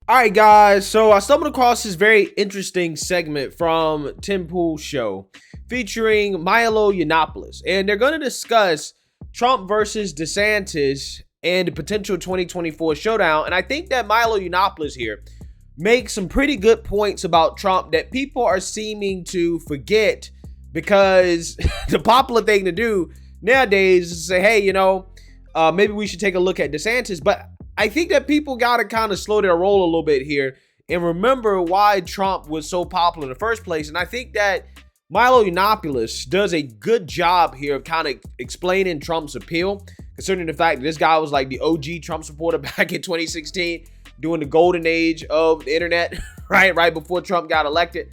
All right, guys. So I stumbled across this very interesting segment from Tim Pool's show featuring Milo Yiannopoulos, and they're going to discuss Trump versus DeSantis and the potential 2024 showdown. And I think that Milo Yiannopoulos here makes some pretty good points about Trump that people are seeming to forget, because the popular thing to do nowadays is to say, hey, maybe we should take a look at DeSantis. But I think that people got to kind of slow their roll a little bit here and remember why Trump was so popular in the first place. And I think that Milo Yiannopoulos does a good job here of kind of explaining Trump's appeal, considering the fact that this guy was like the OG Trump supporter back in 2016, during the golden age of the internet, right before Trump got elected.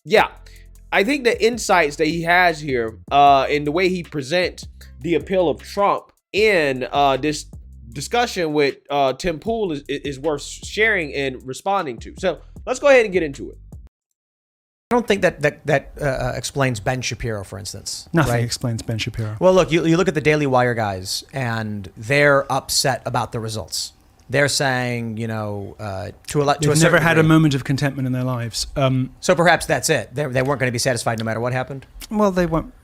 Yeah, I think the insights that he has here and the way he presents the appeal of Trump in this discussion with Tim Pool is worth sharing and responding to. So let's go ahead and get into it. I don't think that explains Ben Shapiro, for instance. Nothing explains Ben Shapiro. Well, look, you look at the Daily Wire guys, and they're upset about the results. They're saying, they've never had a moment of contentment in their lives. So perhaps that's it. They weren't going to be satisfied no matter what happened. Well, they won't.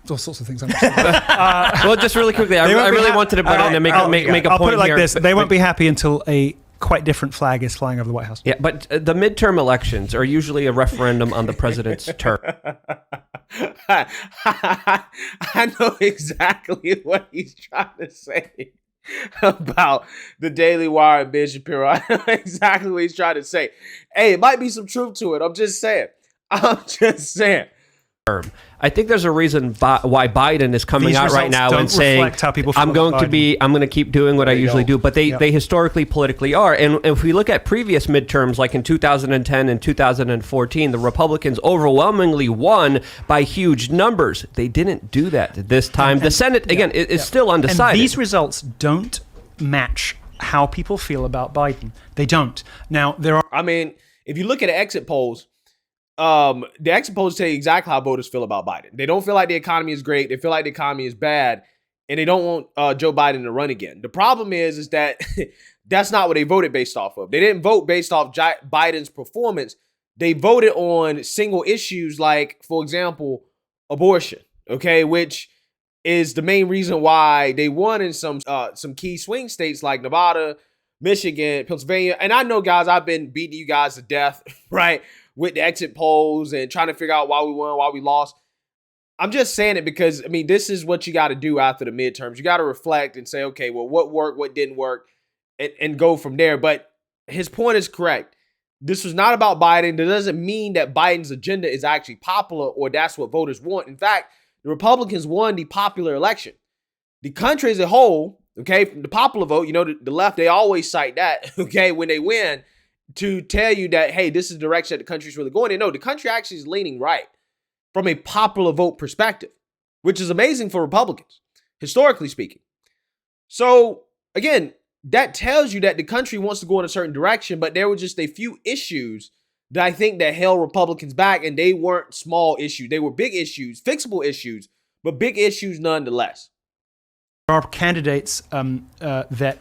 All sorts of things. Well, just really quickly, I really wanted to butt in and make a point here. I'll put it like this: they won't be happy until a quite different flag is flying over the White House. Yeah, but the midterm elections are usually a referendum on the president's term. I know exactly what he's trying to say about the Daily Wire and Ben Shapiro. I know exactly what he's trying to say. Hey, it might be some truth to it. I'm just saying. I think there's a reason why Biden is coming out right now and saying, I'm going to keep doing what I usually do. But they historically politically are. And if we look at previous midterms, like in 2010 and 2014, the Republicans overwhelmingly won by huge numbers. They didn't do that this time. The Senate, again, is still undecided. And these results don't match how people feel about Biden. They don't. Now, if you look at the exit polls, the exit polls tell you exactly how voters feel about Biden. They don't feel like the economy is great. They feel like the economy is bad, and they don't want Joe Biden to run again. The problem is that that's not what they voted based off of. They didn't vote based off Biden's performance. They voted on single issues like, for example, abortion, okay, which is the main reason why they won in some key swing states like Nevada, Michigan, Pennsylvania. And I know, guys, I've been beating you guys to death, right, with the exit polls and trying to figure out why we won, why we lost. I'm just saying it because, this is what you got to do after the midterms. You got to reflect and say, okay, well, what worked, what didn't work, and go from there. But his point is correct. This was not about Biden. That doesn't mean that Biden's agenda is actually popular or that's what voters want. In fact, the Republicans won the popular election. The country as a whole, okay, from the popular vote, the left, they always cite that, okay, when they win, to tell you that, hey, this is the direction that the country's really going in. No, the country actually is leaning right from a popular vote perspective, which is amazing for Republicans, historically speaking. So, again, that tells you that the country wants to go in a certain direction, but there were just a few issues that I think that held Republicans back, and they weren't small issues. They were big issues, fixable issues, but big issues nonetheless. There are candidates that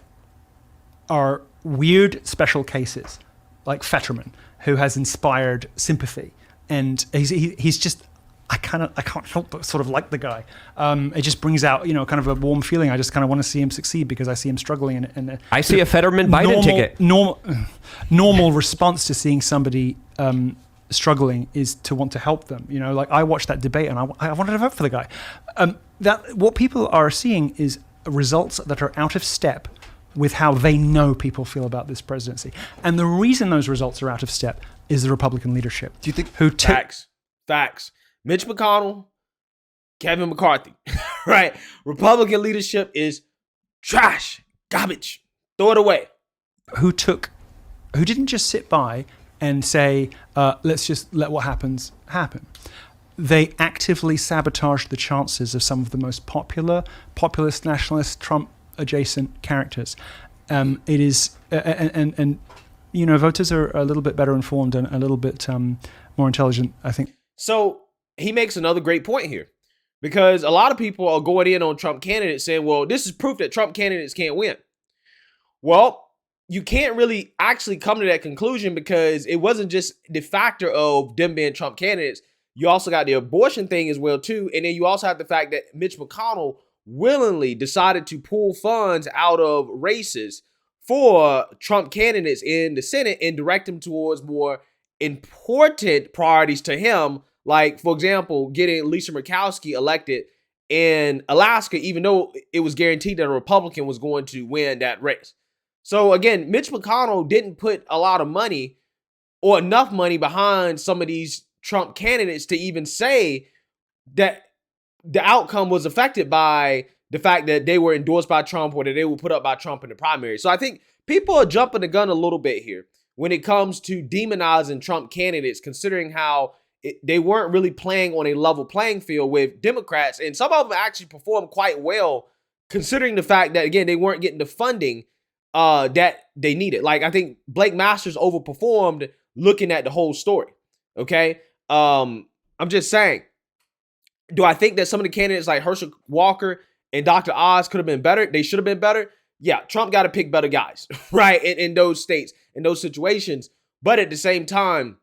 are weird special cases, like Fetterman, who has inspired sympathy, and he's just I can't help but sort of like the guy. It just brings out kind of a warm feeling. I just kind of want to see him succeed because I see him struggling. And I see a Fetterman Biden ticket. Normal response to seeing somebody struggling is to want to help them. Like I watched that debate and I wanted to vote for the guy. That what people are seeing is results that are out of step with how they know people feel about this presidency. And the reason those results are out of step is the Republican leadership. Do you think Facts. Mitch McConnell, Kevin McCarthy, right? Republican leadership is trash, garbage. Throw it away. Who didn't just sit by and say, let's just let what happens happen. They actively sabotaged the chances of some of the most populist, nationalist, Trump-adjacent characters. It is, voters are a little bit better informed and a little bit more intelligent, I think. So he makes another great point here, because a lot of people are going in on Trump candidates saying, well, this is proof that Trump candidates can't win. Well, you can't really actually come to that conclusion because it wasn't just the factor of them being Trump candidates. You also got the abortion thing as well, too. And then you also have the fact that Mitch McConnell willingly decided to pull funds out of races for Trump candidates in the Senate and direct them towards more important priorities to him. Like, for example, getting Lisa Murkowski elected in Alaska, even though it was guaranteed that a Republican was going to win that race. So again, Mitch McConnell didn't put a lot of money or enough money behind some of these Trump candidates to even say that the outcome was affected by the fact that they were endorsed by Trump or that they were put up by Trump in the primary. So I think people are jumping the gun a little bit here when it comes to demonizing Trump candidates, considering how they weren't really playing on a level playing field with Democrats. And some of them actually performed quite well, considering the fact that, again, they weren't getting the funding that they needed. Like, I think Blake Masters overperformed looking at the whole story. Okay. I'm just saying, do I think that some of the candidates like Herschel Walker and Dr. Oz could have been better? They should have been better. Yeah. Trump got to pick better guys, right? In those states, in those situations. But at the same time,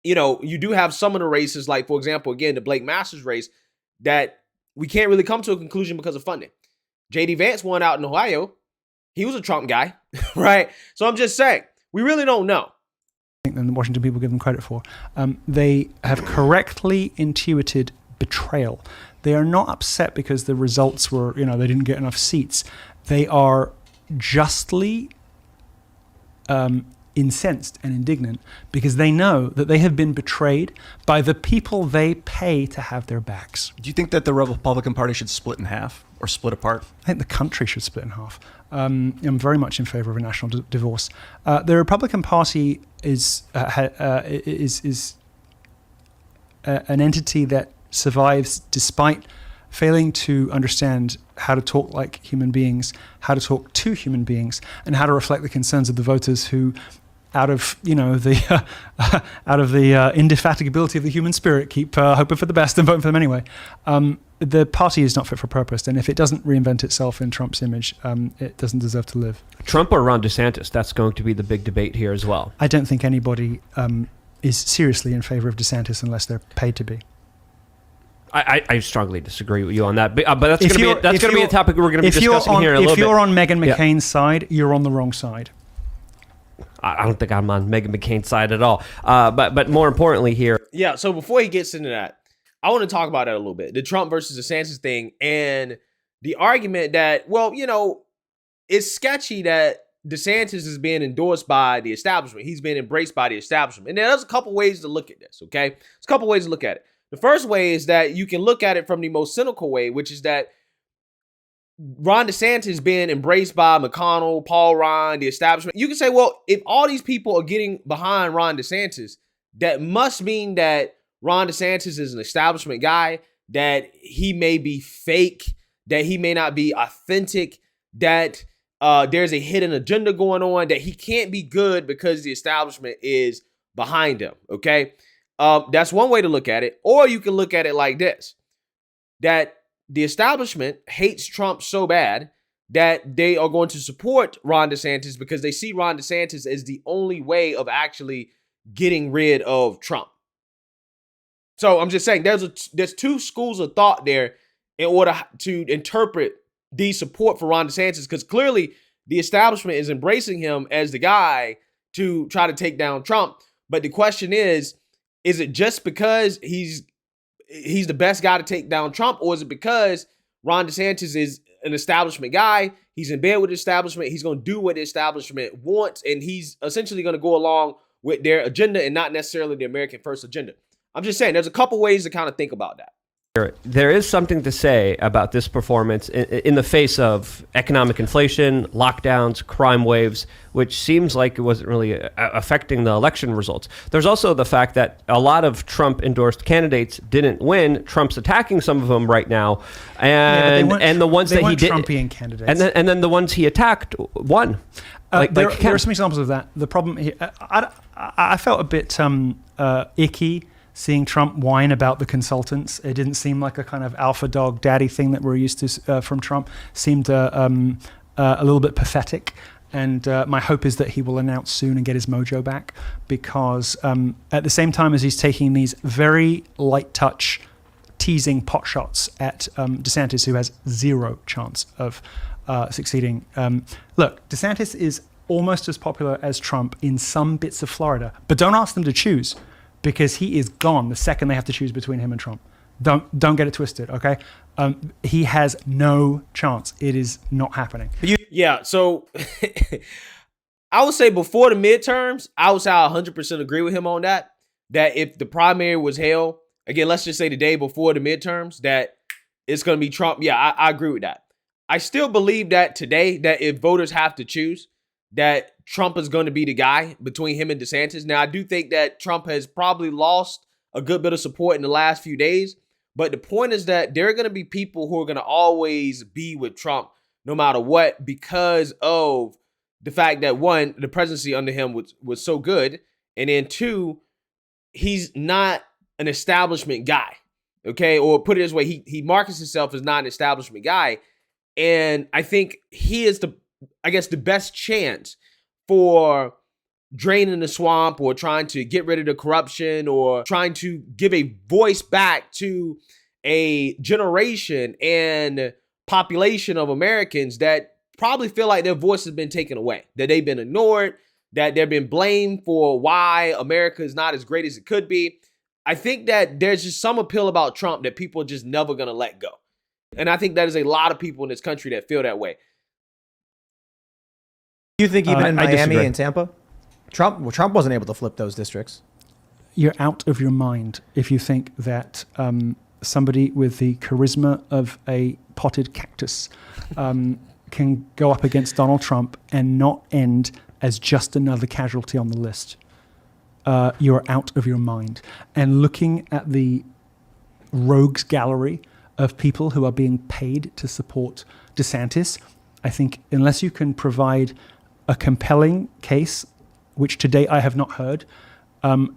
you know, you do have some of the races, like, for example, again, the Blake Masters race, that we can't really come to a conclusion because of funding. J.D. Vance won out in Ohio. He was a Trump guy, right? So I'm just saying, we really don't know. I think than the Washington people give them credit for. They have correctly intuited betrayal. They are not upset because the results were, you know, they didn't get enough seats. They are justly incensed and indignant because they know that they have been betrayed by the people they pay to have their backs. Do you think that the Republican Party should split in half or split apart? I think the country should split in half. I'm very much in favor of a national divorce. The Republican Party is an entity that survives despite failing to understand how to talk like human beings, how to talk to human beings, and how to reflect the concerns of the voters who, out of the indefatigability of the human spirit, keep hoping for the best and voting for them anyway. The party is not fit for purpose, and if it doesn't reinvent itself in Trump's image, it doesn't deserve to live. Trump or Ron DeSantis? That's going to be the big debate here as well. I don't think anybody is seriously in favor of DeSantis unless they're paid to be. I strongly disagree with you on that, but that's going to be a topic we're going to be discussing here in a little bit. If you're on Meghan McCain's side, you're on the wrong side. I don't think I'm on Meghan McCain's side at all. But more importantly here. Yeah, so before he gets into that, I want to talk about that a little bit. The Trump versus DeSantis thing and the argument that, well, you know, it's sketchy that DeSantis is being endorsed by the establishment. He's being embraced by the establishment. And there's a couple ways to look at this, okay? There's a couple ways to look at it. The first way is that you can look at it from the most cynical way, which is that Ron DeSantis being embraced by McConnell, Paul Ryan, the establishment. You can say, well, if all these people are getting behind Ron DeSantis, that must mean that Ron DeSantis is an establishment guy, that he may be fake, that he may not be authentic, that there's a hidden agenda going on, that he can't be good because the establishment is behind him, okay? That's one way to look at it. Or you can look at it like this, that the establishment hates Trump so bad that they are going to support Ron DeSantis because they see Ron DeSantis as the only way of actually getting rid of Trump. So I'm just saying there's two schools of thought there in order to interpret the support for Ron DeSantis, because clearly the establishment is embracing him as the guy to try to take down Trump. But the question is it just because he's the best guy to take down Trump, or is it because Ron DeSantis is an establishment guy? He's in bed with the establishment. He's going to do what the establishment wants, and he's essentially going to go along with their agenda and not necessarily the American First agenda. I'm just saying, there's a couple ways to kind of think about that. There is something to say about this performance in the face of economic inflation, lockdowns, crime waves, which seems like it wasn't really affecting the election results. There's also the fact that a lot of Trump-endorsed candidates didn't win. Trump's attacking some of them right now, and the ones that he did, Trumpian candidates, and then the ones he attacked won. There are some examples of that. The problem here, I felt a bit icky seeing Trump whine about the consultants. It didn't seem like a kind of alpha dog daddy thing that we're used to from Trump. Seemed a little bit pathetic. And my hope is that he will announce soon and get his mojo back, because at the same time as he's taking these very light touch, teasing pot shots at DeSantis, who has zero chance of succeeding. Look, DeSantis is almost as popular as Trump in some bits of Florida, but don't ask them to choose, because he is gone the second they have to choose between him and Trump. Don't get it twisted, okay? He has no chance. It is not happening. Yeah, so I would say before the midterms, I would say I 100% agree with him on that. That if the primary was held, again, let's just say the day before the midterms, that it's going to be Trump. Yeah, I agree with that. I still believe that today, that if voters have to choose, that Trump is going to be the guy between him and DeSantis. Now, I do think that Trump has probably lost a good bit of support in the last few days. But the point is that there are going to be people who are going to always be with Trump no matter what, because of the fact that, one, the presidency under him was so good. And then two, he's not an establishment guy. Okay. Or put it this way, he markets himself as not an establishment guy. And I think he is the best chance for draining the swamp, or trying to get rid of the corruption, or trying to give a voice back to a generation and population of Americans that probably feel like their voice has been taken away, that they've been ignored, that they've been blamed for why America is not as great as it could be. I think that there's just some appeal about Trump that people are just never going to let go. And I think that is a lot of people in this country that feel that way. Do you think even in Miami and Tampa? Trump wasn't able to flip those districts. You're out of your mind if you think that somebody with the charisma of a potted cactus can go up against Donald Trump and not end as just another casualty on the list. You're out of your mind. And looking at the rogues gallery of people who are being paid to support DeSantis, I think unless you can provide a compelling case, which to date I have not heard,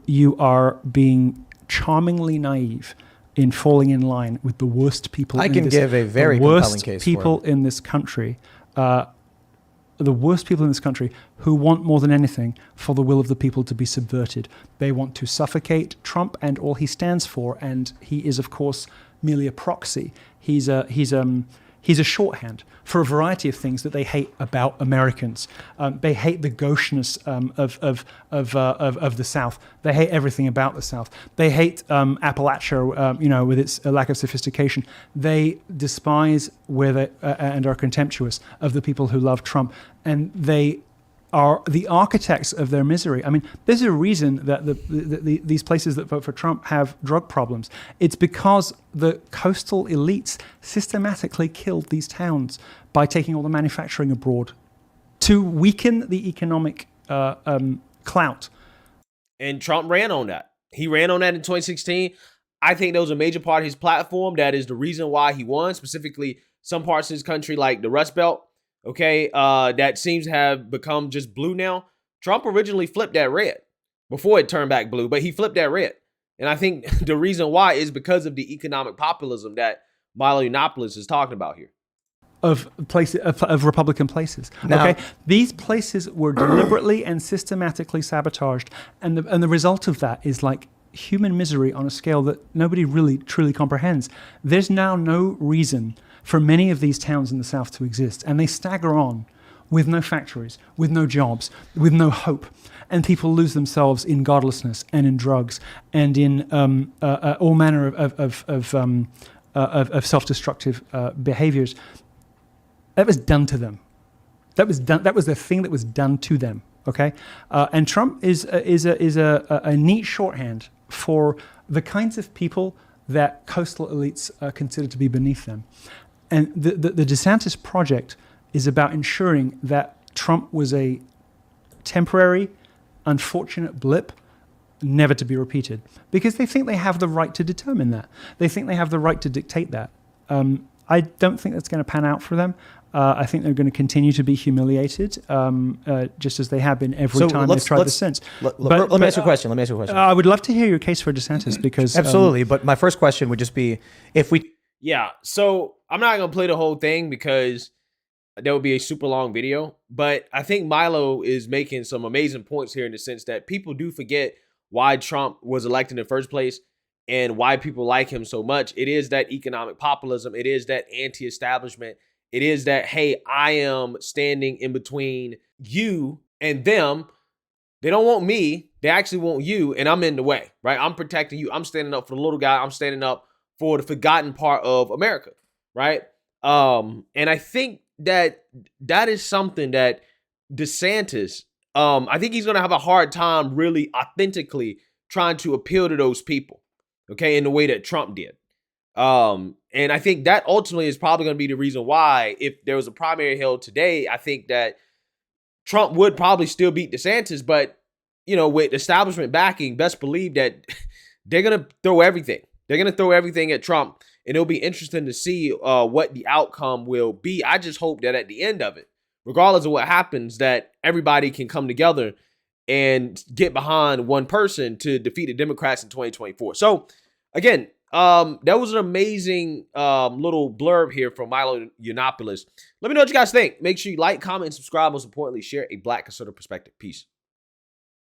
you are being charmingly naive in falling in line with the worst people. I can give a very compelling case people for it. in this country, the worst people in this country who want more than anything for the will of the people to be subverted. They want to suffocate Trump and all he stands for, and he is, of course, merely a proxy. He's a shorthand for a variety of things that they hate about Americans. They hate the gaucheness of the South. They hate everything about the South. They hate Appalachia, with its lack of sophistication. They despise and are contemptuous of the people who love Trump, and they are the architects of their misery. I mean, there's a reason that these places that vote for Trump have drug problems. It's because the coastal elites systematically killed these towns by taking all the manufacturing abroad to weaken the economic clout. And Trump ran on that. He ran on that in 2016. I think that was a major part of his platform. That is the reason why he won, specifically some parts of his country like the Rust Belt. Okay, that seems to have become just blue now. Trump originally flipped that red before it turned back blue, but he flipped that red. And I think the reason why is because of the economic populism that Milo Yiannopoulos is talking about here. Of Republican places. Now, okay, these places were deliberately and systematically sabotaged, and the result of that is like human misery on a scale that nobody really truly comprehends. There's now no reason for many of these towns in the South to exist, and they stagger on with no factories, with no jobs, with no hope, and people lose themselves in godlessness and in drugs and in all manner of self-destructive behaviors. That was done to them. That was the thing that was done to them. Okay, and Trump is a neat shorthand for the kinds of people that coastal elites consider to be beneath them. And the DeSantis project is about ensuring that Trump was a temporary, unfortunate blip, never to be repeated. Because they think they have the right to determine that. They think they have the right to dictate that. I don't think that's going to pan out for them. I think they're going to continue to be humiliated, just as they have been every time they've tried this since. Let me ask you a question. I would love to hear your case for DeSantis because... Absolutely, but my first question would just be, if we... Yeah, so I'm not going to play the whole thing because that would be a super long video. But I think Milo is making some amazing points here in the sense that people do forget why Trump was elected in the first place and why people like him so much. It is that economic populism. It is that anti-establishment. It is that, hey, I am standing in between you and them. They don't want me. They actually want you, and I'm in the way, right? I'm protecting you. I'm standing up for the little guy. I'm standing up for the forgotten part of America, right? And I think that is something that DeSantis, I think he's going to have a hard time really authentically trying to appeal to those people, okay, in the way that Trump did. And I think that ultimately is probably going to be the reason why, if there was a primary held today, I think that Trump would probably still beat DeSantis, but, you know, with establishment backing, best believe that they're going to throw everything. They're going to throw everything at Trump, and it'll be interesting to see what the outcome will be. I just hope that at the end of it, regardless of what happens, that everybody can come together and get behind one person to defeat the Democrats in 2024. So, again, that was an amazing little blurb here from Milo Yiannopoulos. Let me know what you guys think. Make sure you like, comment, and subscribe. Most importantly, share a Black conservative perspective. Peace.